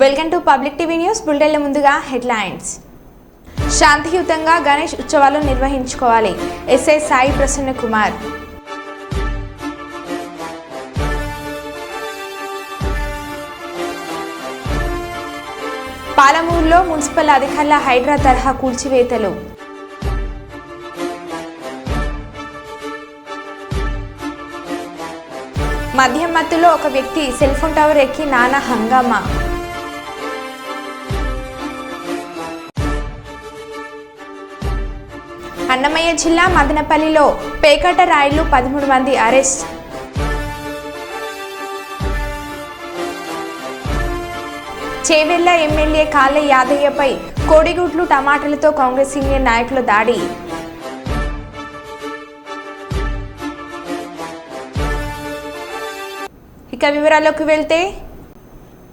Welcome to public TV news బులెటిన్ల ముందుగా headlines. శాంతియుతంగా గణేష్ ఉత్సవాలు నిర్వహించుకోవాలి. ఎస్ఐ సాయి ప్రసన్న కుమార్. పాలమూరులో మున్సిపల్ అధికారుల హైడ్రా తరహా కూల్చివేతలు. మద్యం మత్తులో ఒక వ్యక్తి సెల్ ఫోన్ టవర్ ఎక్కి నానా హంగామా. అన్నమయ్య జిల్లా మదనపల్లిలో పేకాట రాయుళ్లు 13 మంది అరెస్ట్. చేవెళ్ల ఎమ్మెల్యే కాళ్ళ యాదయ్యపై కోడిగుడ్లు టమాటాలతో కాంగ్రెస్ సీనియర్ నాయకుల దాడి. ఇక వివరాల్లోకి వెళ్తే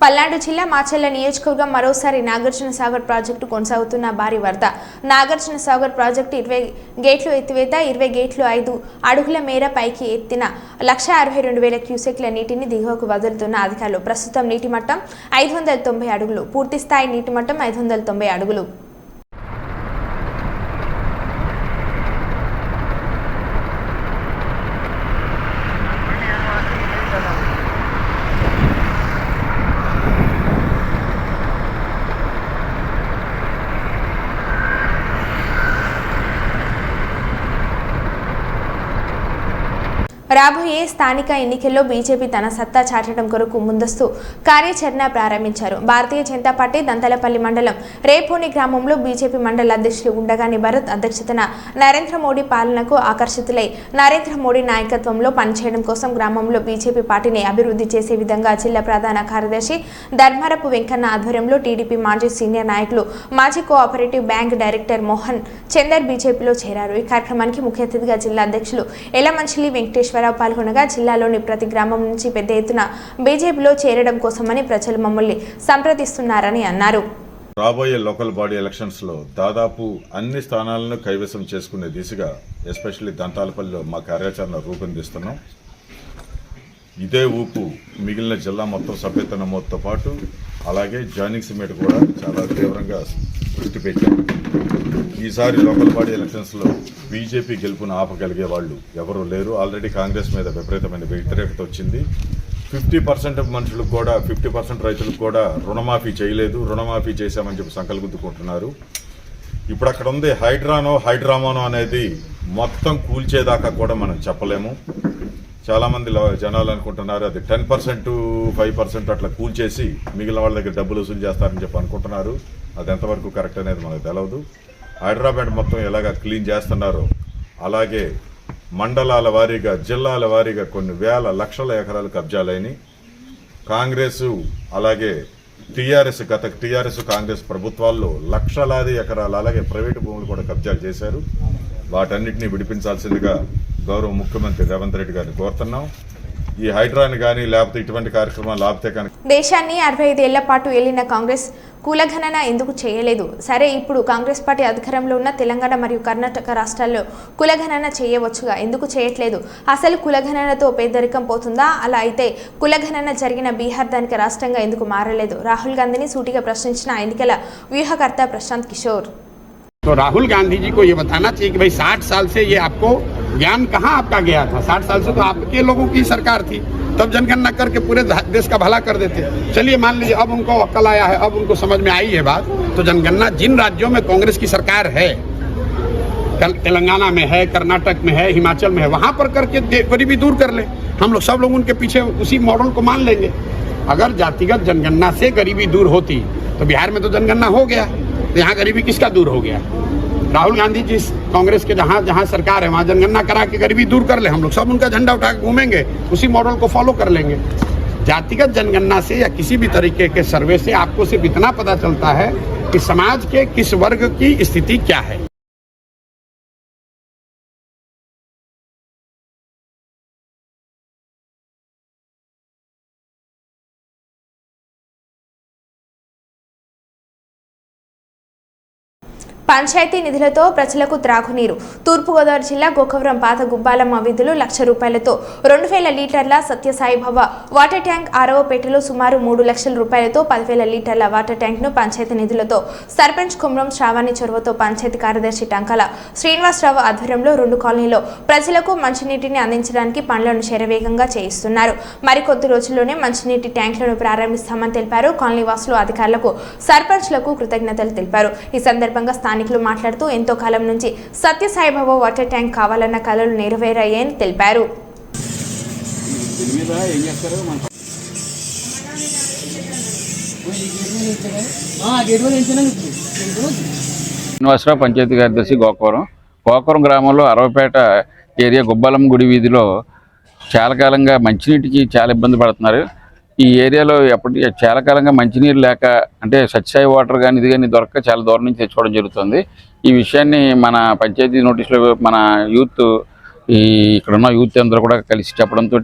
పల్నాడు జిల్లా మాచర్ల నియోజకవర్గం మరోసారి నాగార్జున సాగర్ ప్రాజెక్టు కొనసాగుతున్న భారీ వరద. నాగార్జున సాగర్ ప్రాజెక్టు 20 గేట్లు ఎత్తివేత. 20 గేట్లు 5 అడుగుల మేర పైకి ఎత్తిన 1,62,000 క్యూసెక్ల నీటిని దిగువకు వదులుతున్న అధికారులు. ప్రస్తుతం నీటి మట్టం 590 అడుగులు. పూర్తి స్థాయి నీటి మట్టం 590 అడుగులు. రాబోయే స్థానిక ఎన్నికల్లో బీజేపీ తన సత్తా చాటడం కొరకు ముందస్తు కార్యాచరణ ప్రారంభించారు. భారతీయ జనతా పార్టీ దంతలపల్లి మండలం రేపోని గ్రామంలో బీజేపీ మండల అధ్యక్షులు ఉండగాని భరత్ అధ్యక్షతన నరేంద్ర మోడీ పాలనకు ఆకర్షితులై నరేంద్ర మోడీ నాయకత్వంలో పనిచేయడం కోసం గ్రామంలో బీజేపీ పార్టీని అభివృద్ధి చేసే విధంగా జిల్లా ప్రధాన కార్యదర్శి ధర్మరపు వెంకన్న ఆధ్వర్యంలో టీడీపీ మాజీ సీనియర్ నాయకులు మాజీ cooperative bank director Mohan Chandar బీజేపీలో చేరారు. ఈ కార్యక్రమానికి ముఖ్య అతిథిగా జిల్లా అధ్యక్షులు ఎలమంచిలి వెంకటేశ్వర పాల్గొనగా జిల్లాలోని ప్రతి గ్రామం నుంచి పెద్ద ఎత్తున బీజేపీలో చేరడం కోసమని ప్రజలు మమ్మల్ని సంప్రదిస్తున్నారని అన్నారు. రాబోయే లోకల్ బాడీ ఎలక్షన్స్ లో దాదాపు అన్ని స్థానాలను కైవసం చేసుకునే దిశగా ఎస్పెషల్లీ దంతాలపల్లిలో మా కార్యాచరణ రూపొందిస్తున్నాం. ఇదే ఊపు మిగిలిన జిల్లా మొత్తం సభ్యత నమోదుతో పాటు అలాగే జాయినింగ్ సిమెంట్ కూడా చాలా తీవ్రంగా దృష్టి పెట్టాం. ఈసారి లోకల్ బాడీ ఎలక్షన్స్ లో బీజేపీ గెలుపును ఆపగలిగే వాళ్ళు ఎవరూ లేరు. ఆల్రెడీ కాంగ్రెస్ మీద విపరీతమైన వ్యతిరేకత వచ్చింది. 50% మనుషులకు కూడా 50% రైతులకు కూడా రుణమాఫీ చేయలేదు. రుణమాఫీ చేశామని చెప్పి సంకల్పుకుంటున్నారు. ఇప్పుడు అక్కడ ఉంది హైడ్రామానో అనేది మొత్తం కూల్చేదాకా కూడా మనం చెప్పలేము. చాలామంది జనాలు అనుకుంటున్నారు అది 10% 5% అట్లా కూల్చేసి మిగిలిన వాళ్ళ దగ్గర డబ్బులు వసూలు చేస్తారని చెప్పి అనుకుంటున్నారు. అది ఎంతవరకు కరెక్ట్ అనేది మనకు తెలియదు. హైదరాబాద్ మొత్తం ఎలాగా క్లీన్ చేస్తున్నారో అలాగే మండలాల వారీగా జిల్లాల వారీగా కొన్ని వేల లక్షల ఎకరాలు కబ్జాలైనవి. కాంగ్రెస్ అలాగే టీఆర్ఎస్ కాంగ్రెస్ ప్రభుత్వాల్లో లక్షలాది ఎకరాలు అలాగే ప్రైవేటు భూములు కూడా కబ్జాలు చేశారు. వాటన్నిటినీ విడిపించాల్సిందిగా గౌరవ ముఖ్యమంత్రి రేవంత్ రెడ్డి గారిని కోరుతున్నాం. ఈ హైడ్రాని కానీ లేకపోతే ఇటువంటి కార్యక్రమాలు ఆపితే కానీ దేశాన్ని 65 ఏళ్ల పాటు ఏలిన కాంగ్రెస్ కులగణన ఎందుకు చేయలేదు? సరే, ఇప్పుడు కాంగ్రెస్ పార్టీ అధికారంలో ఉన్న తెలంగాణ మరియు కర్ణాటక రాష్ట్రాల్లో కులగణన చేయవచ్చుగా, ఎందుకు చేయట్లేదు? అసలు కులగణనతో పేదరికం పోతుందా? అలా అయితే కులగణన జరిగిన బీహార్ దానికి రాష్ట్రంగా ఎందుకు మారలేదు? రాహుల్ గాంధీని సూటిగా ప్రశ్నించిన ఎన్నికల వ్యూహకర్త ప్రశాంత్ కిషోర్. तो राहुल गांधी जी को ये बताना चाहिए कि भाई 60 साल से ये आपको ज्ञान कहाँ आपका गया था? 60 साल से तो आपके लोगों की सरकार थी, तब जनगणना करके पूरे देश का भला कर देते. चलिए मान लीजिए अब उनको अक्ल आया है, अब उनको समझ में आई है बात, तो जनगणना जिन राज्यों में कांग्रेस की सरकार है, तेलंगाना में है, कर्नाटक में है, हिमाचल में है, वहां पर करके गरीबी दूर कर ले. हम लोग सब लोग उनके पीछे उसी मॉडल को मान लेंगे. अगर जातिगत जनगणना से गरीबी दूर होती तो बिहार में तो जनगणना हो गया, तो यहाँ गरीबी किसका दूर हो गया? राहुल गांधी जी कांग्रेस के जहाँ जहाँ सरकार है वहाँ जनगणना करा के गरीबी दूर कर ले. हम लोग सब उनका झंडा उठा के घूमेंगे, उसी मॉडल को फॉलो कर लेंगे. जातिगत जनगणना से या किसी भी तरीके के सर्वे से आपको सिर्फ इतना पता चलता है कि समाज के किस वर्ग की स्थिति क्या है. పంచాయతీ నిధులతో ప్రజలకు త్రాగునీరు. తూర్పుగోదావరి జిల్లా గోకవరం పాత గుబ్బాలమ్మ వీధులు 1,00,000 రూపాయలతో 2,000 లీటర్ల సత్యసాయిబాబా వాటర్ ట్యాంక్, ఆరవపేటలో సుమారు 3 లక్షల రూపాయలతో 10,000 లీటర్ల వాటర్ ట్యాంక్ ను పంచాయతీ నిధులతో సర్పంచ్ కుమ్రం శ్రావణి చొరవతో పంచాయతీ కార్యదర్శి టంకాల శ్రీనివాసరావు ఆధ్వర్యంలో 2 కాలనీలో ప్రజలకు మంచినీటిని అందించడానికి పనులను శరవేగంగా చేయిస్తున్నారు. మరికొద్ది రోజుల్లోనే మంచినీటి ట్యాంకులను ప్రారంభిస్తామని తెలిపారు. కాలనీ వాసులు అధికారులకు, సర్పంచ్లకు కృతజ్ఞతలు తెలిపారు. ఈ సందర్భంగా స్థానికులు మాట్లాడుతూ ఎంతో కాలం నుంచి సత్యసాయిబాబా వాటర్ ట్యాంక్ కావాలన్న కలలు నెరవేరాయని తెలిపారు. శ్రీనివాసరావు పంచాయతీ కార్యదర్శి గోకవరం గ్రామంలో అరవపేట ఏరియా గుబ్బాలమ్మ గుడి వీధిలో చాలా కాలంగా మంచినీటికి చాలా ఇబ్బంది పడుతున్నారు. ఈ ఏరియాలో చాలా కాలంగా మంచినీరు లేక, అంటే సత్యసాయి వాటర్ కానీ ఇది కానీ దొరక్క చాలా దూరం నుంచి తెచ్చుకోవడం జరుగుతుంది. ఈ విషయాన్ని మన పంచాయతీ నోటీసులో మన యూత్, ఇక్కడ ఉన్న యూత్ అందరూ కూడా కలిసి చెప్పడంతో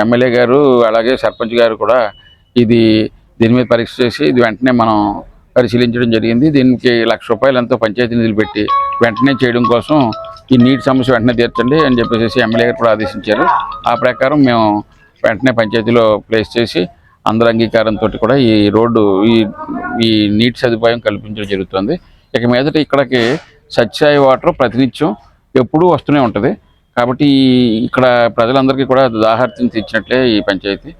ఎమ్మెల్యే గారు అలాగే సర్పంచ్ గారు కూడా దీని మీద పరీక్ష చేసి ఇది వెంటనే మనం పరిశీలించడం జరిగింది. దీనికి 1,00,000 రూపాయలు ఎంతో పంచాయతీ నిధులు పెట్టి వెంటనే చేయడం కోసం ఈ నీటి సమస్య వెంటనే తీర్చండి అని చెప్పేసి ఎమ్మెల్యే గారు కూడా ఆదేశించారు. ఆ ప్రకారం మేము వెంటనే పంచాయతీలో ప్లేస్ చేసి అందరి అంగీకారంతో కూడా ఈ రోడ్డు ఈ నీటి సదుపాయం కల్పించడం జరుగుతుంది. ఇక మీదట ఇక్కడికి సత్యసాయి వాటర్ ప్రతినిత్యం ఎప్పుడూ వస్తూనే ఉంటుంది. కాబట్టి ఇక్కడ ప్రజలందరికీ కూడా దాహార్తిని తీర్చినట్లే ఈ పంచాయతీ.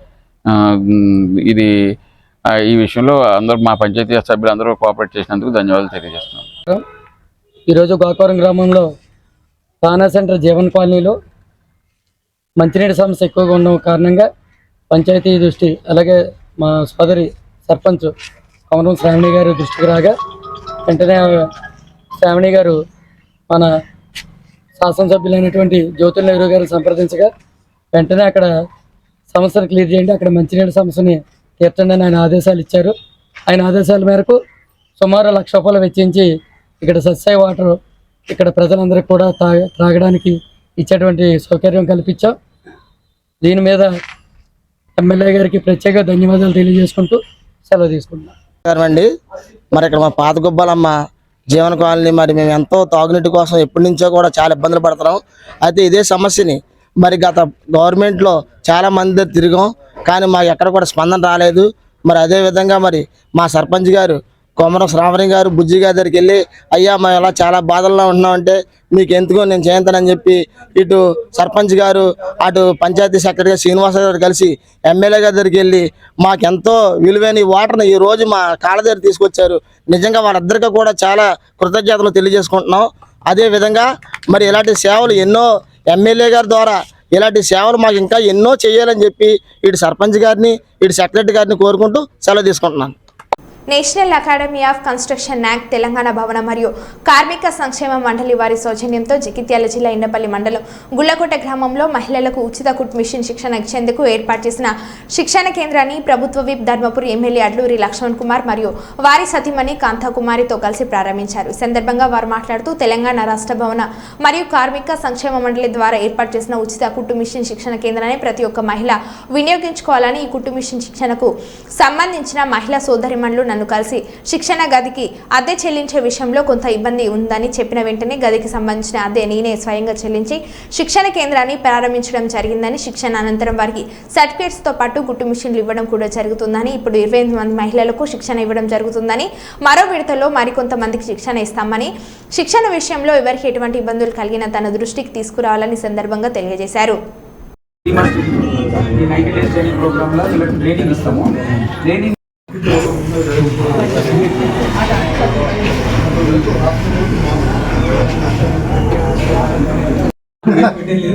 ఈ విషయంలో అందరూ మా పంచాయతీ సభ్యులందరూ కోఆపరేట్ చేసినందుకు ధన్యవాదాలు తెలియజేస్తున్నాం. ఈరోజు గోకవరం గ్రామంలో తానా సెంటర్ జీవన్ కాలనీలో మంచినీటి సమస్య ఎక్కువగా ఉన్న కారణంగా పంచాయతీ దృష్టి, అలాగే మా సోదరి సర్పంచ్ కుమ్రం శ్రావణి గారి దృష్టికి రాగా వెంటనే శ్రావణి గారు మన శాసనసభ్యులైనటువంటి జ్యోతుల నెహ్రూ గారిని సంప్రదించగా వెంటనే అక్కడ సమస్యను క్లియర్ చేయండి, అక్కడ మంచినీటి సమస్యని తీర్చండి అని ఆయన ఆదేశాలు ఇచ్చారు. ఆయన ఆదేశాల మేరకు సుమారు 1,00,000 రూపాయలు వెచ్చించి ఇక్కడ సత్యసాయి వాటర్ ఇక్కడ ప్రజలందరికీ కూడా త్రాగడానికి ఇచ్చేటువంటి సౌకర్యం కల్పించాం. దీని మీద ఎమ్మెల్యే గారికి ప్రత్యేక ధన్యవాదాలు తెలియజేసుకుంటూ సెలవు తీసుకుంటున్నాం. అండి, మరి ఇక్కడ మా పాత గుబ్బాలమ్మ జీవన కాలనీ, మరి మేము ఎంతో తాగునీటి కోసం ఎప్పటి నుంచో కూడా చాలా ఇబ్బందులు పడుతున్నాం. అయితే ఇదే సమస్యని మరి గత గవర్నమెంట్లో చాలా మంది తిరిగాం, కానీ మాకు ఎక్కడ కూడా స్పందన రాలేదు. మరి అదేవిధంగా మరి మా సర్పంచ్ గారు కుమ్రం శ్రావణి గారు బుజ్జి గారి దగ్గరికి వెళ్ళి, అయ్యా మేము ఇలా చాలా బాధల్లో ఉంటున్నామంటే మీకు ఎందుకో నేను చేస్తానని చెప్పి ఇటు సర్పంచ్ గారు, అటు పంచాయతీ సెక్రటరీ శ్రీనివాస గారు కలిసి ఎమ్మెల్యే గారి దగ్గరికి వెళ్ళి మాకెంతో విలువైన ఈ వాటర్ని ఈ రోజు మా కాళ్ళ దగ్గర తీసుకొచ్చారు. నిజంగా వాళ్ళిద్దరికీ కూడా చాలా కృతజ్ఞతలు తెలియజేసుకుంటున్నాం. అదేవిధంగా మరి ఇలాంటి సేవలు ఎన్నో ఎమ్మెల్యే గారి ద్వారా ఇలాంటి సేవలు మాకు ఇంకా ఎన్నో చేయాలని చెప్పి ఇటు సర్పంచ్ గారిని, ఇటు సెక్రటరీ గారిని కోరుకుంటూ సెలవు తీసుకుంటున్నాను. నేషనల్ అకాడమీ ఆఫ్ కన్స్ట్రక్షన్ నాక్ తెలంగాణ భవన మరియు కార్మిక సంక్షేమ మండలి వారి సౌజన్యంతో జగిత్యాల జిల్లా ఇండపల్లి మండలం గుళ్లకోట గ్రామంలో మహిళలకు ఉచిత కుట్ మిషన్ శిక్షణ ఇచ్చేందుకు ఏర్పాటు చేసిన శిక్షణ కేంద్రాన్ని ప్రభుత్వ విప్ ధర్మపురి ఎమ్మెల్యే అడ్లూరి లక్ష్మణ్ కుమార్ మరియు వారి సతీమణి కాంతాకుమారితో కలిసి ప్రారంభించారు. ఈ సందర్భంగా వారు మాట్లాడుతూ తెలంగాణ రాష్ట్ర భవన మరియు కార్మిక సంక్షేమ మండలి ద్వారా ఏర్పాటు చేసిన ఉచిత కుట్టు మిషన్ శిక్షణ కేంద్రాన్ని ప్రతి ఒక్క మహిళ వినియోగించుకోవాలని, ఈ కుట్టు మిషన్ శిక్షణకు సంబంధించిన మహిళా సోదరిమణులు నన్ను కలిసి శిక్షణ గదికి అద్దె చెల్లించే విషయంలో కొంత ఇబ్బంది ఉందని చెప్పిన వెంటనే గదికి సంబంధించిన అద్దె నేనే స్వయంగా చెల్లించి శిక్షణ కేంద్రాన్ని ప్రారంభించడం జరిగిందని, శిక్షణ అనంతరం వారికి సర్టిఫికేట్స్ తో పాటు కుట్టు మిషన్లు ఇవ్వడం కూడా జరుగుతుందని, ఇప్పుడు 28 మంది మహిళలకు శిక్షణ ఇవ్వడం జరుగుతుందని, మరో విడతలో మరికొంతమందికి శిక్షణ ఇస్తామని, శిక్షణ విషయంలో ఎవరికి ఎటువంటి ఇబ్బందులు కలిగినా తన దృష్టికి తీసుకురావాలని సందర్భంగా తెలియజేశారు.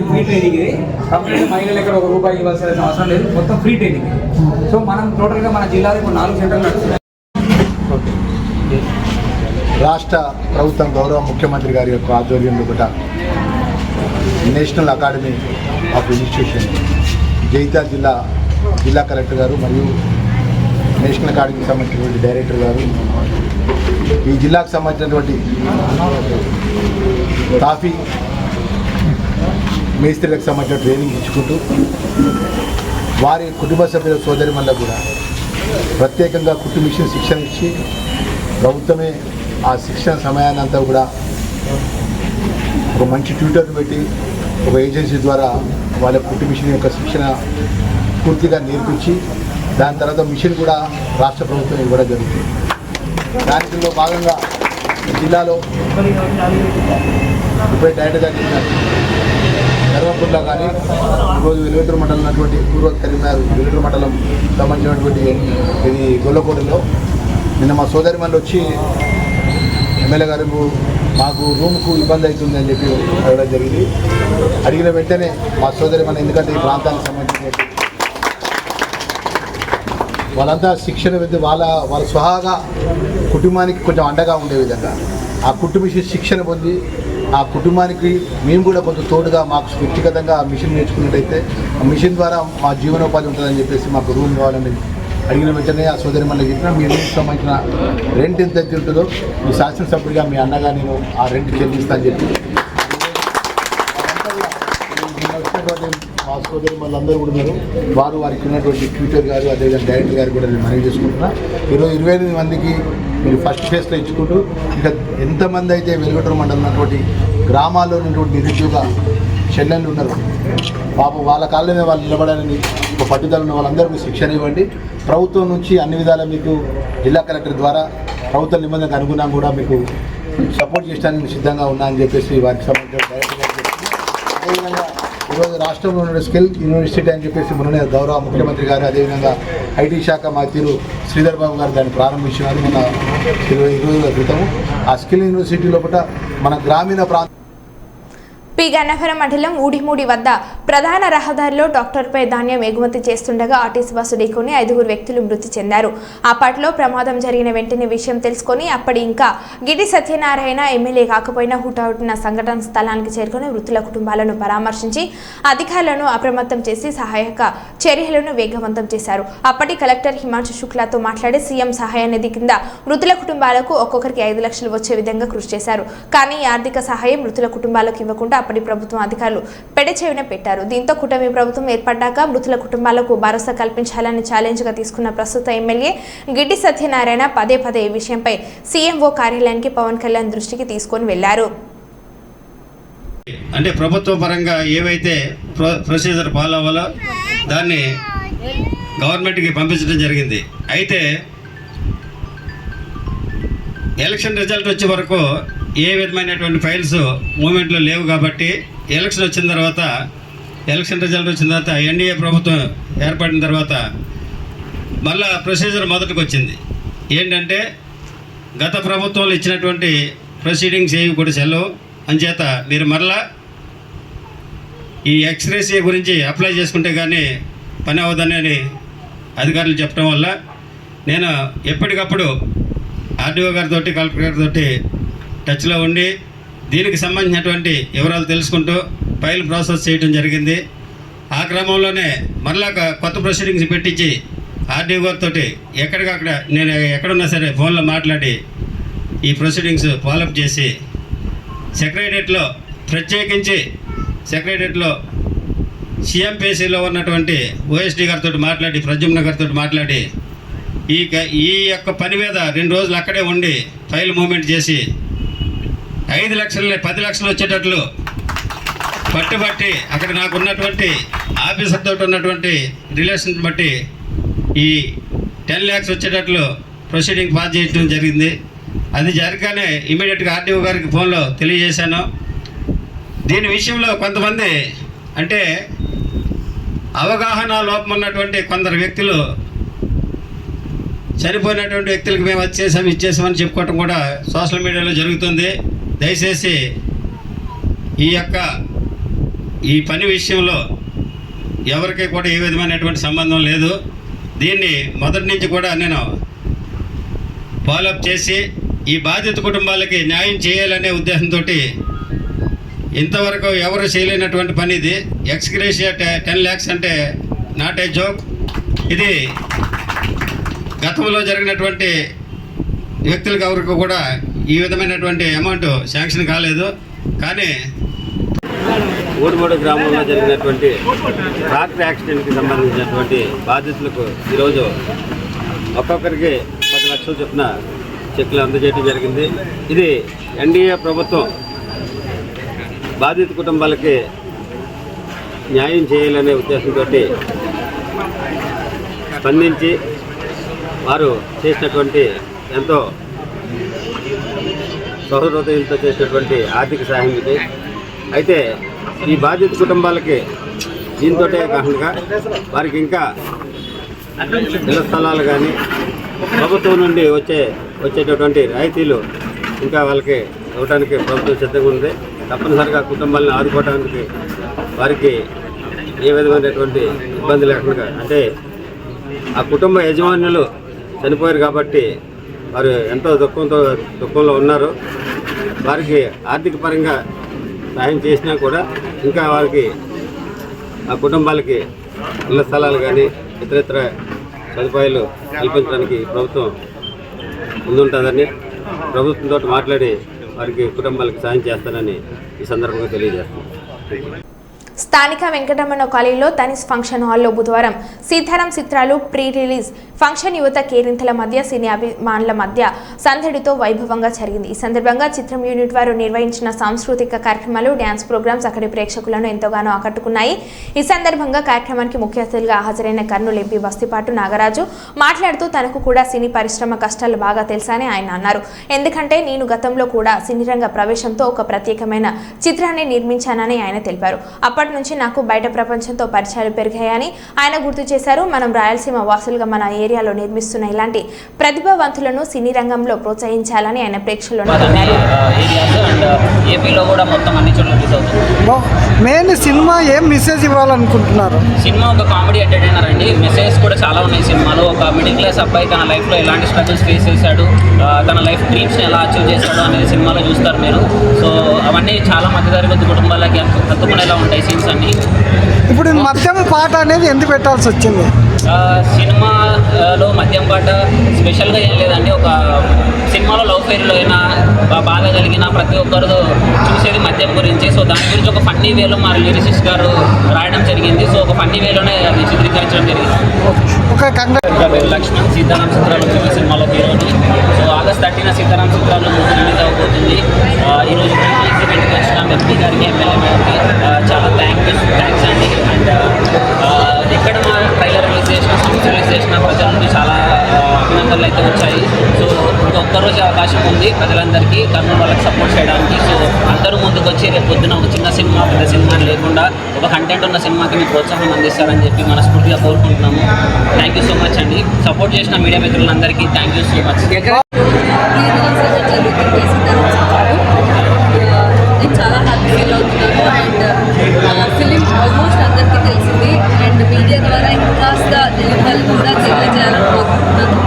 ఫ్రీ ట్రైనింగ్ ఇది కంప్లీట్ మహిళలు ఎక్కడ ₹1 ఇవ్వాల్సిన అవసరం లేదు, మొత్తం ఫ్రీ ట్రైనింగ్. సో మనం టోటల్గా మన జిల్లాలో ఇప్పుడు 4 సెంటర్లు నడుస్తున్నాయి. రాష్ట్ర ప్రభుత్వం గౌరవ ముఖ్యమంత్రి గారి యొక్క ఆధ్వర్యంలో కూడా national academy of institution Jagtial జిల్లా కలెక్టర్ గారు మరియు నేషనల్ అకాడమీకి సంబంధించినటువంటి డైరెక్టర్ గారు ఈ జిల్లాకు సంబంధించినటువంటి కాఫీ మేస్త్రీలకు సంబంధించిన ట్రైనింగ్ ఇచ్చుకుంటూ వారి కుటుంబ సభ్యుల సోదరిమణులకు కూడా ప్రత్యేకంగా కుట్టు మిషన్ శిక్షణ ఇచ్చి ప్రభుత్వమే ఆ శిక్షణ సమయాన్ని అంతా కూడా ఒక మంచి ట్యూటర్ని పెట్టి ఒక ఏజెన్సీ ద్వారా వాళ్ళ కుట్టు మిషన్ యొక్క శిక్షణ పూర్తిగా నేర్పించి దాని తర్వాత మిషన్ కూడా రాష్ట్ర ప్రభుత్వం ఇవ్వడం జరుగుతుంది. దానిలో భాగంగా జిల్లాలో ఇప్పుడు డైరెక్ట్గా ధర్మపురిలో కానీ ఈరోజు వెలుగుటూరు మండలం ఉన్నటువంటి పూర్వ కరీంనగర్ వెలుగుటూరు మండలం సంబంధించినటువంటి ఇది గొల్లకోటలో నిన్న మా సోదరిమణులు వచ్చి ఎమ్మెల్యే గారు మాకు రూమ్కు ఇబ్బంది అవుతుంది అని చెప్పి అడగడం జరిగింది. అడిగిన వెంటనే మా సోదరిమణి, ఎందుకంటే ఈ ప్రాంతానికి సంబంధించిన వాళ్ళంతా శిక్షణ వాళ్ళ స్వహాగా కుటుంబానికి కొంచెం అండగా ఉండే విధంగా ఆ కుటుంబ శిక్షణ పొంది ఆ కుటుంబానికి మేము కూడా కొంచెం తోడుగా మాకు వ్యక్తిగతంగా ఆ మిషన్ నేర్చుకున్నట్టయితే ఆ మిషన్ ద్వారా మా జీవనోపాధి ఉంటుందని చెప్పేసి మాకు రూమ్ కావాలని అడిగిన వెంటనే ఆ సోదరి మళ్ళీ చెప్పిన మీ రూమ్కి సంబంధించిన రెంట్ ఎంత ఉంటుందో మీ శాసనసభ్యుడిగా మీ అన్నగా నేను ఆ రెంట్ చెల్లిస్తానని చెప్పి మా సోదరి వాళ్ళందరూ కూడా ఉన్నారు. వారికి ఉన్నటువంటి ట్విట్టర్ గారు అదేవిధంగా డైరెక్టర్ గారు కూడా నేను మనవి చేసుకుంటున్నా. ఈరోజు 28 మందికి మీరు ఫస్ట్ ఫేజ్లో ఇచ్చుకుంటూ ఇంకా ఎంతమంది అయితే వెలుగుటూరు మండలం ఉన్నటువంటి గ్రామాల్లో ఉన్నటువంటి నిరుద్యోగ చెల్లెళ్ళు ఉన్నారు, పాపం వాళ్ళ కాళ్ళ మీద వాళ్ళు నిలబడాలని ఒక పట్టుదల ఉన్న వాళ్ళందరూ శిక్షణ ఇవ్వండి. ప్రభుత్వం నుంచి అన్ని విధాలా మీకు జిల్లా కలెక్టర్ ద్వారా ప్రభుత్వ నిబంధనకు అనుగుణంగా కూడా మీకు సపోర్ట్ చేయడానికి సిద్ధంగా ఉన్నా అని చెప్పేసి వారికి సంబంధించిన డైరెక్టర్ గారు చెప్తుంది. అదేవిధంగా ఈరోజు రాష్ట్రంలో ఉన్న స్కిల్ యూనివర్సిటీ అని చెప్పేసి మొన్ననే గౌరవ ముఖ్యమంత్రి గారు అదేవిధంగా ఐటీ శాఖ మంత్రులు శ్రీధర్ బాబు గారు దాన్ని ప్రారంభించినారు మన 20 రోజుల క్రితం. ఆ స్కిల్ యూనివర్సిటీ లోపల మన గ్రామీణ ప్రాంతం పి గన్నవరం మండలం ఊడిమూడి వద్ద ప్రధాన రహదారిలో డాక్టర్పై ధాన్యం ఎగుమతి చేస్తుండగా ఆర్టీసీ బస్సు ఢీకొని 5 వ్యక్తులు మృతి చెందారు. అప్పట్లో ప్రమాదం జరిగిన వెంటనే విషయం తెలుసుకొని అప్పటి ఇంకా గిడి సత్యనారాయణ ఎమ్మెల్యే కాకపోయినా హుటాహుటిన సంఘటన స్థలానికి చేరుకుని మృతుల కుటుంబాలను పరామర్శించి అధికారులను అప్రమత్తం చేసి సహాయక చర్యలను వేగవంతం చేశారు. అప్పటి కలెక్టర్ హిమాంశు శుక్లాతో మాట్లాడి సీఎం సహాయ నిధి కింద మృతుల కుటుంబాలకు ఒక్కొక్కరికి 5 లక్షలు వచ్చే విధంగా కృషి చేశారు. కానీ ఆర్థిక సహాయం మృతుల కుటుంబాలకు ఇవ్వకుండా అప్పటి ప్రభుత్వం అధికారులు పెడచెవిన పెట్టారు. దీంతో కూటమి ప్రభుత్వం ఏర్పడ్డాక మృతుల కుటుంబాలకు భరోసా కల్పించాలని ఛాలెంజ్ గా తీసుకున్న ప్రస్తుత ఎమ్మెల్యే గిడ్డి సత్యనారాయణ పదే ఈ విషయంపై సీఎంఓ కార్యాలయానికి పవన్ కళ్యాణ్ దృష్టికి తీసుకొని వెళ్లారు. అంటే ప్రభుత్వ పరంగా ఏవైతే ప్రొసీజర్ ఫాలో అవ్వాలో దాన్ని గవర్నమెంట్కి పంపించడం జరిగింది. అయితే ఎలక్షన్ రిజల్ట్ వచ్చే వరకు ఏ విధమైనటువంటి ఫైల్స్ మూమెంట్లో లేవు కాబట్టి ఎలక్షన్ వచ్చిన తర్వాత ఎలక్షన్ రిజల్ట్ వచ్చిన తర్వాత ఎన్డీఏ ప్రభుత్వం ఏర్పడిన తర్వాత మళ్ళా ప్రొసీజర్ మొదటికి వచ్చింది. ఏంటంటే గత ప్రభుత్వంలో ఇచ్చినటువంటి ప్రొసీడింగ్స్ ఏవి కూడా చెల్లవు, అంచేత మీరు మరలా ఈ ఎక్స్గ్రేషియా గురించి అప్లై చేసుకుంటే కానీ పని అవ్వదని అధికారులు చెప్పడం వల్ల నేను ఎప్పటికప్పుడు ఆర్డీఓ గారితో కలెక్టర్ గారితో టచ్లో ఉండి దీనికి సంబంధించినటువంటి వివరాలు తెలుసుకుంటూ ఫైల్ ప్రాసెస్ చేయడం జరిగింది. ఆ క్రమంలోనే మరలా కొత్త ప్రొసీడింగ్స్ పెట్టించి ఆర్డీఓ గారితో ఎక్కడికక్కడ నేను ఎక్కడున్నా సరే ఫోన్లో మాట్లాడి ఈ ప్రొసీడింగ్స్ ఫాలోఅప్ చేసి సెక్రటరియట్లో ప్రత్యేకించి సెక్రటరియట్లో సిఎంపీసీలో ఉన్నటువంటి ఓఎస్డీ గారితో మాట్లాడి ప్రద్యుమ్న గారితో మాట్లాడి ఈ యొక్క పని మీద 2 రోజులు అక్కడే ఉండి ఫైల్ మూమెంట్ చేసి 5 లక్షలు 10 లక్షలు వచ్చేటట్లు పట్టుబట్టి అక్కడ నాకు ఉన్నటువంటి ఆఫీసర్ తోటి ఉన్నటువంటి రిలేషన్ బట్టి ఈ 10 lakhs వచ్చేటట్లు ప్రొసీడింగ్ పాస్ చేయడం జరిగింది. అది జరగానే ఇమీడియట్గా ఆర్డీఓ గారికి ఫోన్లో తెలియజేశాను. దీని విషయంలో కొంతమంది అంటే అవగాహన లోపం ఉన్నటువంటి కొందరు వ్యక్తులు చనిపోయినటువంటి వ్యక్తులకు మేము అది ఇచ్చేసామని చెప్పుకోవటం కూడా సోషల్ మీడియాలో జరుగుతుంది. దయచేసి ఈ పని విషయంలో ఎవరికి కూడా ఏ విధమైనటువంటి సంబంధం లేదు. దీన్ని మొదటి నుంచి కూడా నేను ఫాలోఅప్ చేసి ఈ బాధిత కుటుంబాలకి న్యాయం చేయాలనే ఉద్దేశంతో ఇంతవరకు ఎవరు చేయలేనటువంటి పని ఇది. ఎక్స్గ్రేషియా 10 lakhs అంటే నాట్ ఏ జోక్. ఇది గతంలో జరిగినటువంటి వ్యక్తులకు ఎవరికి కూడా ఈ విధమైనటువంటి అమౌంట్ శాంక్షన్ కాలేదు. కానీ ఊడిమూడి గ్రామంలో జరిగినటువంటి ట్రాక్టర్ యాక్సిడెంట్కి సంబంధించినటువంటి బాధితులకు ఈరోజు ఒక్కొక్కరికి 10 లక్షలు చొప్పున చెక్లు అందజేయడం జరిగింది. ఇది ఎన్డీఏ ప్రభుత్వం బాధిత కుటుంబాలకి న్యాయం చేయాలనే ఉద్దేశంతో స్పందించి వారు చేసినటువంటి ఎంతో సహృదయంతో చేసినటువంటి ఆర్థిక సహాయం ఇది. అయితే ఈ బాధిత కుటుంబాలకి దీంతో కాకుండా వారికి ఇంకా ఇళ్ల స్థలాలు కానీ ప్రభుత్వం నుండి వచ్చేటటువంటి రాయితీలు ఇంకా వాళ్ళకి ఇవ్వడానికి ప్రభుత్వం సిద్ధంగా ఉంది. తప్పనిసరిగా కుటుంబాలను ఆదుకోవడానికి వారికి ఏ విధమైనటువంటి ఇబ్బంది లేకుండా, అంటే ఆ కుటుంబ యజమానులు చనిపోయారు కాబట్టి వారు ఎంతో దుఃఖంలో ఉన్నారు. వారికి ఆర్థిక పరంగా సహాయం చేసినా కూడా ఇంకా వారికి ఆ కుటుంబాలకి ఇళ్ల స్థలాలు కానీ ఇతర సదుపాయాలు కల్పించడానికి ప్రభుత్వం ముందుంటుందని ప్రభుత్వంతో మాట్లాడి వారికి కుటుంబాలకు సాయం చేస్తానని ఈ సందర్భంగా తెలియజేస్తున్నాను. స్థానిక వెంకటరమణ కాలనీలో తనిస్ ఫంక్షన్ హాల్లో బుధవారం సీతారాం చిత్రాలు ప్రీ రిలీజ్ ఫంక్షన్ యువత కేరింతల మధ్య సినీ అభిమానుల మధ్య సందడితో వైభవంగా జరిగింది. ఈ సందర్భంగా చిత్రం యూనిట్ వారు నిర్వహించిన సాంస్కృతిక కార్యక్రమాలు, డ్యాన్స్ ప్రోగ్రామ్స్ అక్కడి ప్రేక్షకులను ఎంతగానో ఆకట్టుకున్నాయి. ఈ సందర్భంగా కార్యక్రమానికి ముఖ్య అతిథిగా హాజరైన కర్నూలు ఎంపీ బస్తిపాటు నాగరాజు మాట్లాడుతూ తనకు కూడా సినీ పరిశ్రమ కష్టాలు బాగా తెలుసని ఆయన అన్నారు. ఎందుకంటే నేను గతంలో కూడా సినీ రంగ ప్రవేశంతో ఒక ప్రత్యేకమైన చిత్రాన్ని నిర్మించానని ఆయన తెలిపారు. అప్పటి నుంచి నాకు బయట ప్రపంచంతో పరిచయాలు పెరిగాయని ఆయన గుర్తు చేశారు. మనం రాయలసీమ వాసులుగా మన ఏరియాలో నిర్మిస్తున్న ఇలాంటి ప్రతిభావంతులను సినీ రంగంలో ప్రోత్సహించాలని ఆయన ప్రేక్షకులను మెయిన్ సినిమా ఏం మెసేజ్ ఇవ్వాలనుకుంటున్నారు? సినిమా ఒక కామెడీ ఎంటర్టైనర్ అండి. మెసేజ్ కూడా చాలా ఉన్నాయి సినిమాలో. ఒక మిడిల్ క్లాస్ అబ్బాయి తన లైఫ్లో ఎలాంటి స్ట్రగుల్స్ ఫేస్ చేశాడు, తన లైఫ్ డ్రీమ్స్ని ఎలా అచీవ్ చేశాడు అనేది సినిమాలో చూస్తారు మీరు. సో అవన్నీ చాలా మధ్యతరగతి కుటుంబాలకి హత్తుకునేలా ఉంటాయి సీన్స్ అన్ని. ఇప్పుడు మద్యం పాట అనేది ఎందుకు పెట్టాల్సి వచ్చింది? సినిమాలో మద్యం పాట స్పెషల్గా ఏం లేదండి. ఒక సినిమాలో లవ్ ఫెయిర్లో అయినా బాధ కలిగిన ప్రతి ఒక్కరు చూసేది మద్యం గురించి. సో దాని గురించి ఒక ఫన్నీ వేలో మా లిరిసిస్ట్ గారు రాయడం జరిగింది. సో ఒక ఫన్నీ వేలోనే అది చిత్రీకరించడం జరిగింది. లక్ష్మణ్ సీతారాం చిత్రాలు సినిమాలో హీరోని. సో ఆగస్ట్ 30 సీతారాం చిత్రాలు రిలీజ్ అవబోతుంది. ఈరోజు ఎగ్జిబిట్కి వచ్చిన ఎంపీ గారికి, ఎమ్మెల్యే గారికి చాలా థ్యాంక్స్ అండి. అండ్ ఇక్కడ మా ట్రైలర్ రిలీజ్ చేసిన, సాంగ్స్ రిలీజ్ చేసిన ప్రజల నుండి చాలా అభినందనలు అయితే వచ్చాయి. సో ఒక్కరోజు అవకాశం ఉంది ప్రజలందరికీ కర్నూలు వాళ్ళకి సపోర్ట్ చేయడానికి. సో అందరూ ముందుకు వచ్చి రేపు పొద్దున ఒక చిన్న సినిమా పెద్ద సినిమా లేకుండా ఒక కంటెంట్ ఉన్న సినిమాకి మీ ప్రోత్సాహం అందిస్తారని చెప్పి మనస్ఫూర్తిగా కోరుకుంటున్నాము. థ్యాంక్ యూ సో మచ్ అండి. సపోర్ట్ చేసిన మీడియా మిత్రులందరికీ థ్యాంక్ యూ సో మచ్. నేను చాలా హ్యాపీ ఫీల్ అవుతున్నాను. అండ్ ఫిలిం ఆల్మోస్ట్ అందరికీ తెలిసింది. అండ్ మీడియా ద్వారా ఇంకాస్త తెలుగు వాళ్ళు కూడా తెలియజేయాలని కోరుకుంటున్నాను.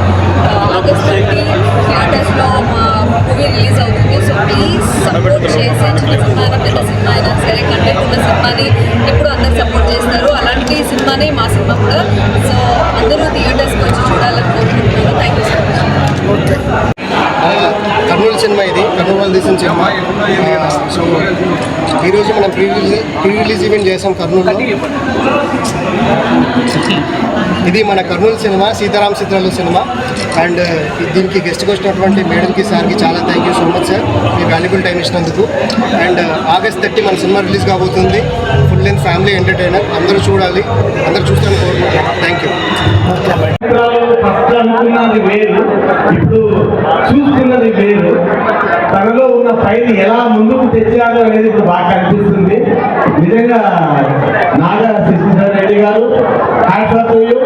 ఆగస్ట్ 30 థియేటర్స్లో మా మూవీ రిలీజ్ అవుతుంది. సో ప్లీజ్ సపోర్ట్ చేసే చిన్న సినిమా అయినా పెద్ద సినిమా అయినా సరే కంటెంట్ ఉన్న సినిమాని ఎప్పుడు అందరు సపోర్ట్ చేస్తారు. అలాంటి సినిమానే మా సినిమా కూడా. సో అందరూ థియేటర్స్కి వచ్చి చూడాలని కోరుకుంటున్నాను. Thank you so much. Kurnool cinema, ఇది కర్నూలు వాళ్ళు తీసిన సినిమా. సో ఈరోజు మనం ప్రీ రిలీజ్ ఈవెంట్ చేసాం కర్నూలులో. ఇది మన కర్నూలు సినిమా, సీతారాం చిత్రాలు సినిమా. అండ్ దీనికి గెస్ట్కి వచ్చినటువంటి మేడంకి, సార్కి చాలా thank you so much sir, me valuable time ఇచ్చినందుకు. అండ్ ఆగస్ట్ 30 మన సినిమా రిలీజ్ కాబోతుంది. ఫుల్ లెంత్ ఫ్యామిలీ ఎంటర్టైనర్, అందరూ చూడాలి, అందరూ చూస్తాను కోరుకుంటున్నాను. Thank you. ఫస్ట్ అనుకున్నది వేరు, ఇప్పుడు చూస్తున్నది వేరు. తనలో ఉన్న ఫైల్ ఎలా ముందుకు తెచ్చారు అనేది ఇప్పుడు బాగా కనిపిస్తుంది. నిజంగా నాగా శశిధర్ రెడ్డి గారు హ్యాట్స్ ఆఫ్ టు యు.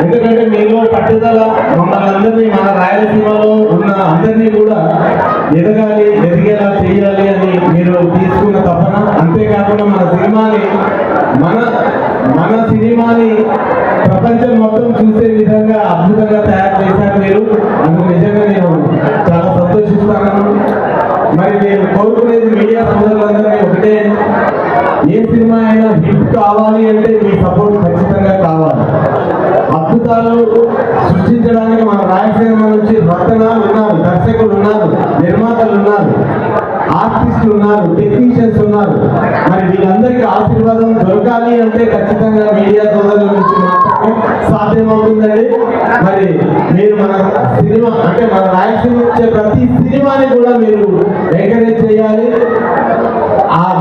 ఎందుకంటే మీలో పట్టుదల, మమ్మల్ని అందరినీ, మన రాయలసీమలో ఉన్న అందరినీ కూడా ఎదిగేలా చేయాలి అని మీరు తీసుకున్న తపన. అంతేకాకుండా మన సినిమాని ప్రపంచం మొత్తం చూసే విధంగా అద్భుతంగా తయారు చేశారు మీరు. అందుకు నిజంగా నేను చాలా సంతోషిస్తాను. మరి నేను కోరుకునేది మీడియా సోదరులందరినీ ఒకటే, ఏ సినిమా అయినా హిట్ కావాలి అంటే మీ సపోర్ట్ ఖచ్చితంగా కావాలి. అద్భుతాలు సృష్టించడానికి మన రాయలసీమ నుంచి రత్నాలు ఉన్నారు, దర్శకులు ఉన్నారు, నిర్మాతలు ఉన్నారు, ఆర్టిస్టులు ఉన్నారు, టెక్నీషియన్స్ ఉన్నారు. మరి వీళ్ళందరికీ ఆశీర్వాదం దొరకాలి అంటే ఖచ్చితంగా మీడియా సోదరుల నుంచి మాత్రమే సాధ్యమవుతుందండి. మరి మీరు మన సినిమా అంటే మన రాయలసీమ వచ్చే ప్రతి సినిమాని కూడా మీరు ఎంకరేజ్ చేయాలి.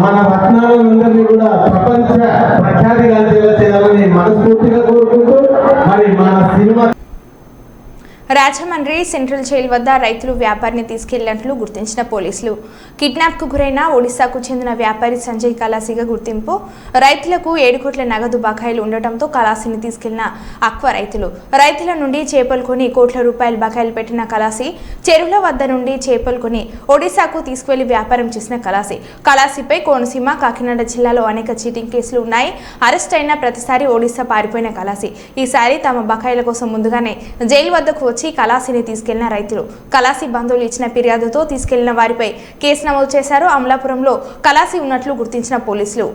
మన రత్నాలందరినీ కూడా ప్రపంచ ప్రఖ్యాతిగాంచేలా చేయాలని మనస్ఫూర్తిగా కోరుకుంటూ మరి మన సినిమా రాజమండ్రి సెంట్రల్ జైలు వద్ద రైతులు వ్యాపారిని తీసుకెళ్లినట్లు గుర్తించిన పోలీసులు. కిడ్నాప్కు గురైన ఒడిశాకు చెందిన వ్యాపారి సంజయ్ కలాసిగా గుర్తింపు. రైతులకు 7 కోట్ల నగదు బకాయిలు ఉండటంతో కలాసిని తీసుకెళ్లిన అక్వా రైతుల నుండి చేపలు కొని కోట్ల రూపాయల బకాయిలు పెట్టిన కలాసి చెరువుల వద్ద నుండి చేపలు కొని ఒడిశాకు తీసుకువెళ్లి వ్యాపారం చేసిన కలాసిపై కోనసీమ, కాకినాడ జిల్లాలో అనేక చీటింగ్ కేసులు ఉన్నాయి. అరెస్ట్ అయిన ప్రతిసారి ఒడిశా పారిపోయిన కలాసి ఈసారి తమ బకాయిల కోసం ముందుగానే జైలు వద్దకు వచ్చి కలాసిని తీసుకెళ్లిన రైతులు కలాసి బంధువులు ఇచ్చిన ఫిర్యాదుతో తీసుకెళ్లిన వారిపై కేసు నమోదు చేశారు. అమలాపురంలో కలాసి ఉన్నట్లు గుర్తించిన పోలీసులు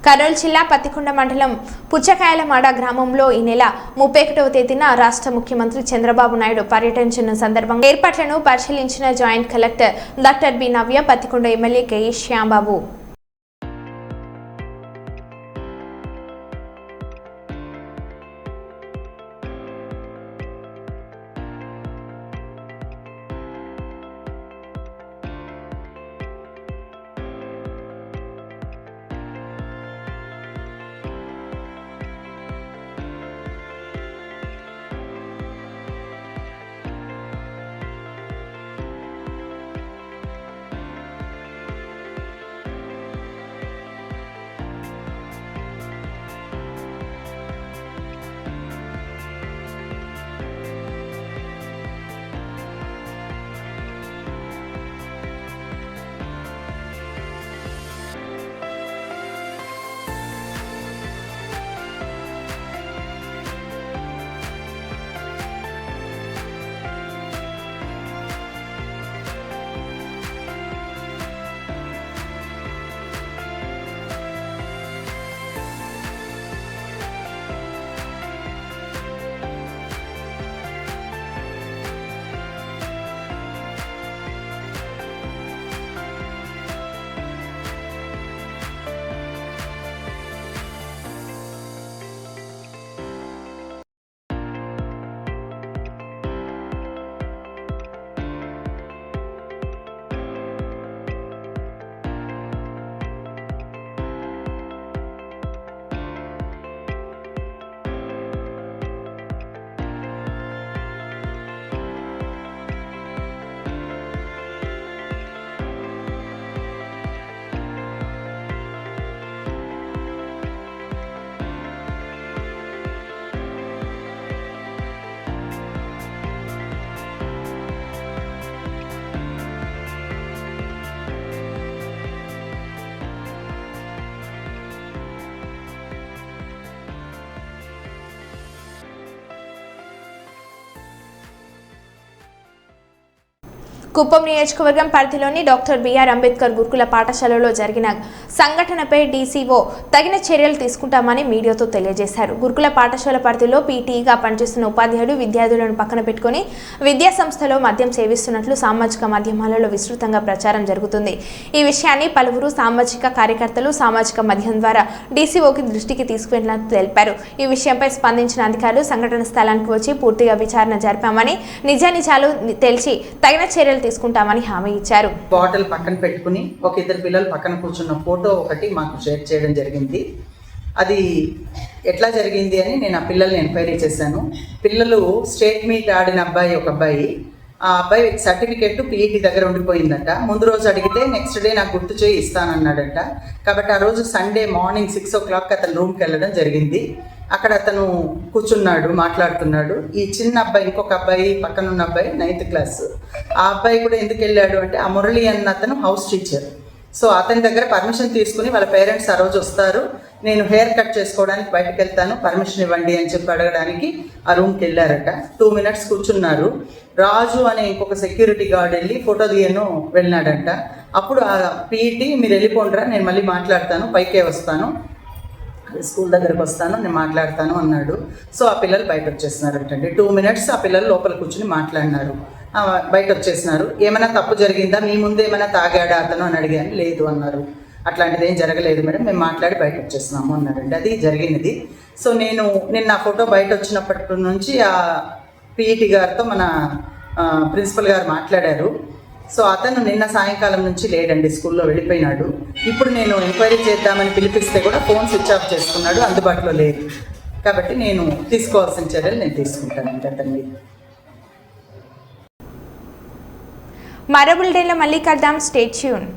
కర్నూలు జిల్లా పత్తికొండ మండలం పుచ్చకాయలమాడ గ్రామంలో ఈ నెల 31వ తేదీన రాష్ట్ర ముఖ్యమంత్రి చంద్రబాబు నాయుడు పర్యటించిన సందర్భంగా ఏర్పాట్లను పరిశీలించిన జాయింట్ కలెక్టర్ డాక్టర్ బి నవ్య, పత్తికొండ ఎమ్మెల్యే కేఈ శ్యాంబాబు. కుప్పం నియోజకవర్గం పరిధిలోని డాక్టర్ బిఆర్ అంబేద్కర్ గురుకుల పాఠశాలలో జరిగిన సంఘటనపై డీసీఓ తగిన చర్యలు తీసుకుంటామని మీడియాతో తెలియజేశారు. గురుకుల పాఠశాల పరిధిలో పీటీగా పనిచేస్తున్న ఉపాధ్యాయులు విద్యార్థులను పక్కన పెట్టుకుని విద్యా సంస్థలో మద్యం సేవిస్తున్నట్లు సామాజిక మాధ్యమాలలో విస్తృతంగా ప్రచారం జరుగుతుంది. ఈ విషయాన్ని పలువురు సామాజిక కార్యకర్తలు సామాజిక మాధ్యమం ద్వారా డీసీఓకి దృష్టికి తీసుకువెళ్లినట్లు తెలిపారు. ఈ విషయంపై స్పందించిన అధికారులు సంఘటన స్థలానికి వచ్చి పూర్తిగా విచారణ జరిపామని నిజానిజాలు తెలిసి తగిన చర్యలు తీసుకుంటామని హామీ ఇచ్చారు. బాటిల్ పక్కన పెట్టుకుని ఒక ఇద్దరు పిల్లలు పక్కన కూర్చున్న ఫోటో ఒకటి మాకు షేర్ చేయడం జరిగింది. అది ఎట్లా జరిగింది అని నేను ఆ పిల్లల్ని ఎంక్వైరీ చేశాను. పిల్లలు స్టేట్ మీట్ ఆడిన ఒక అబ్బాయి ఆ అబ్బాయి సర్టిఫికెట్ పీఈటీ దగ్గర ఉండిపోయిందట. ముందు రోజు అడిగితే నెక్స్ట్ డే నాకు గుర్తు చేయి ఇస్తానన్నాడట. కాబట్టి ఆ రోజు సండే మార్నింగ్ 6 o'clock అతను రూమ్కి వెళ్ళడం జరిగింది. అక్కడ అతను కూర్చున్నాడు, మాట్లాడుతున్నాడు. ఈ చిన్న అబ్బాయి, ఇంకొక అబ్బాయి, పక్కనున్న అబ్బాయి 9th క్లాస్. ఆ అబ్బాయి కూడా ఎందుకు వెళ్ళాడు అంటే ఆ మురళి అన్న అతను హౌస్ టీచర్. సో అతని దగ్గర పర్మిషన్ తీసుకుని వాళ్ళ పేరెంట్స్ ఆ రోజు వస్తారు, నేను హెయిర్ కట్ చేసుకోవడానికి బయటకు వెళ్తాను, పర్మిషన్ ఇవ్వండి అని చెప్పి అడగడానికి ఆ రూమ్కి వెళ్ళారట. 2 minutes కూర్చున్నారు. రాజు అనే ఇంకొక సెక్యూరిటీ గార్డ్ వెళ్ళి ఫోటో తీయను వెళ్ళినాడంట. అప్పుడు ఆ పీఈటీ మీరు వెళ్ళిపోండిరా, నేను మళ్ళీ మాట్లాడతాను, పైకే వస్తాను, స్కూల్ దగ్గరకు వస్తాను, నేను మాట్లాడతాను అన్నాడు. సో ఆ పిల్లలు బయట వచ్చేసినారంటండి. 2 minutes ఆ పిల్లలు లోపల కూర్చుని మాట్లాడినారు, బయట వచ్చేసినారు. ఏమైనా తప్పు జరిగిందా, మీ ముందు ఏమైనా తాగాడా అతను అని అడిగాను. లేదు అన్నారు. అట్లాంటిది ఏం జరగలేదు మేడం, మేము మాట్లాడి బయట వచ్చేస్తున్నాము అన్నారండి. అది జరిగినది. సో నేను నిన్న ఫోటో బయట వచ్చినప్పటి నుంచి ఆ పీఈటీ గారితో మన ప్రిన్సిపల్ గారు మాట్లాడారు. సో అతను నిన్న సాయంకాలం నుంచి లేడండి, స్కూల్లో వెళ్ళిపోయినాడు. ఇప్పుడు నేను ఎంక్వైరీ చేద్దామని పిలిపిస్తే కూడా ఫోన్ స్విచ్ ఆఫ్ చేసుకున్నాడు, అందుబాటులో లేదు. కాబట్టి నేను తీసుకోవాల్సిన చర్యలు నేను తీసుకుంటానండి అతన్ని. మరో బులెటిన్లో మళ్ళీ కలుద్దాం. Stay tune.